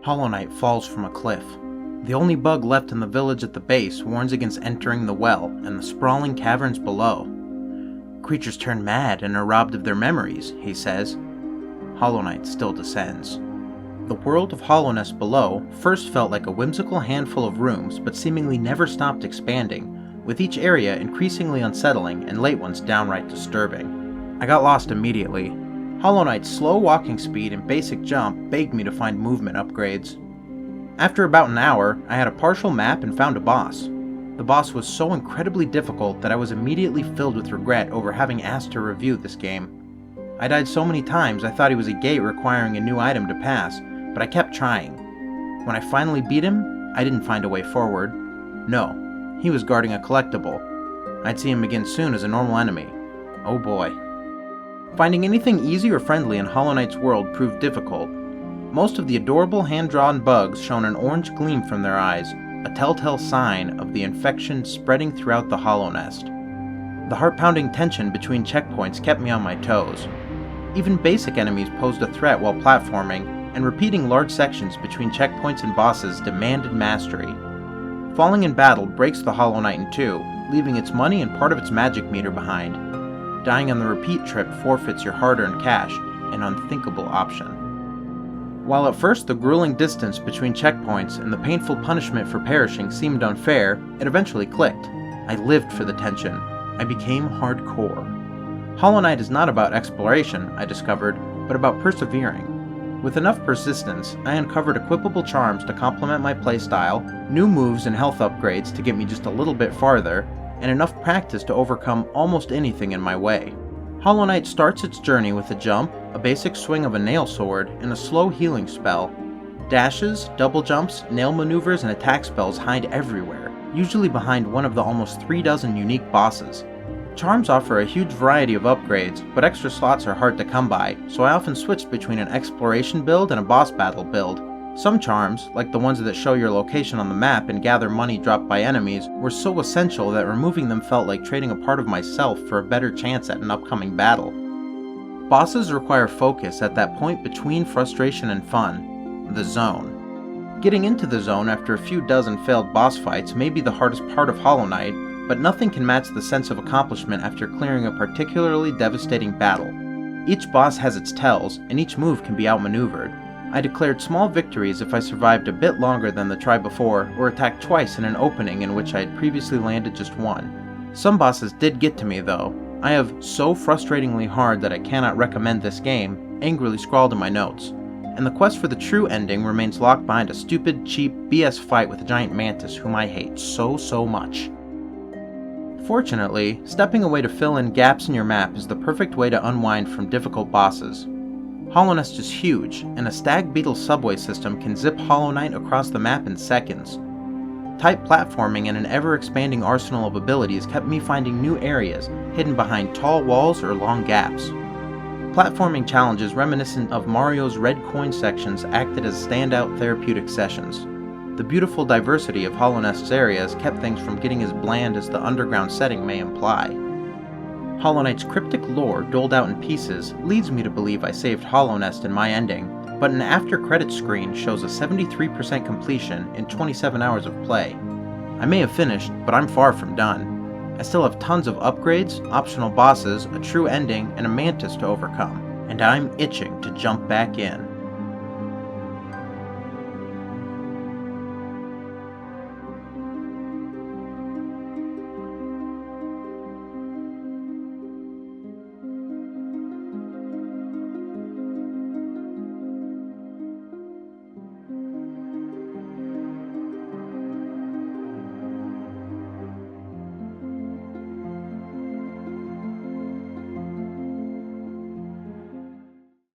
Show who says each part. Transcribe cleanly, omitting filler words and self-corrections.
Speaker 1: Hollow Knight falls from a cliff. The only bug left in the village at the base warns against entering the well and the sprawling caverns below. Creatures turn mad and are robbed of their memories, he says. Hollow Knight still descends. The world of hollowness below first felt like a whimsical handful of rooms, but seemingly never stopped expanding, with each area increasingly unsettling and late ones downright disturbing. I got lost immediately. Hollow Knight's slow walking speed and basic jump begged me to find movement upgrades. After about an hour, I had a partial map and found a boss. The boss was so incredibly difficult that I was immediately filled with regret over having asked to review this game. I died so many times I thought he was a gate requiring a new item to pass, but I kept trying. When I finally beat him, I didn't find a way forward. No, he was guarding a collectible. I'd see him again soon as a normal enemy. Oh boy. Finding anything easy or friendly in Hollow Knight's world proved difficult. Most of the adorable hand-drawn bugs shone an orange gleam from their eyes, a telltale sign of the infection spreading throughout the hollow nest. The heart-pounding tension between checkpoints kept me on my toes. Even basic enemies posed a threat while platforming, and repeating large sections between checkpoints and bosses demanded mastery. Falling in battle breaks the Hollow Knight in two, leaving its money and part of its magic meter behind. Dying on the repeat trip forfeits your hard-earned cash, an unthinkable option. While at first the grueling distance between checkpoints and the painful punishment for perishing seemed unfair, it eventually clicked. I lived for the tension. I became hardcore. Hollow Knight is not about exploration, I discovered, but about persevering. With enough persistence, I uncovered equipable charms to complement my playstyle, new moves and health upgrades to get me just a little bit farther, and enough practice to overcome almost anything in my way. Hollow Knight starts its journey with a jump, a basic swing of a nail sword, and a slow healing spell. Dashes, double jumps, nail maneuvers, and attack spells hide everywhere, usually behind one of the almost 36 unique bosses. Charms offer a huge variety of upgrades, but extra slots are hard to come by, so I often switched between an exploration build and a boss battle build. Some charms, like the ones that show your location on the map and gather money dropped by enemies, were so essential that removing them felt like trading a part of myself for a better chance at an upcoming battle. Bosses require focus at that point between frustration and fun, the zone. Getting into the zone after a few dozen failed boss fights may be the hardest part of Hollow Knight, but nothing can match the sense of accomplishment after clearing a particularly devastating battle. Each boss has its tells, and each move can be outmaneuvered. I declared small victories if I survived a bit longer than the try before, or attacked twice in an opening in which I had previously landed just one. Some bosses did get to me though. I have "so frustratingly hard that I cannot recommend this game" angrily scrawled in my notes. And the quest for the true ending remains locked behind a stupid, cheap, BS fight with a giant mantis whom I hate so much. Fortunately, stepping away to fill in gaps in your map is the perfect way to unwind from difficult bosses. Hollow Nest is huge, and a stag beetle subway system can zip Hollow Knight across the map in seconds. Tight platforming and an ever-expanding arsenal of abilities kept me finding new areas, hidden behind tall walls or long gaps. Platforming challenges reminiscent of Mario's red coin sections acted as standout therapeutic sessions. The beautiful diversity of Hollow Nest's areas kept things from getting as bland as the underground setting may imply. Hollow Knight's cryptic lore doled out in pieces leads me to believe I saved Hollow Nest in my ending, but an after-credits screen shows a 73% completion in 27 hours of play. I may have finished, but I'm far from done. I still have tons of upgrades, optional bosses, a true ending, and a mantis to overcome, and I'm itching to jump back in.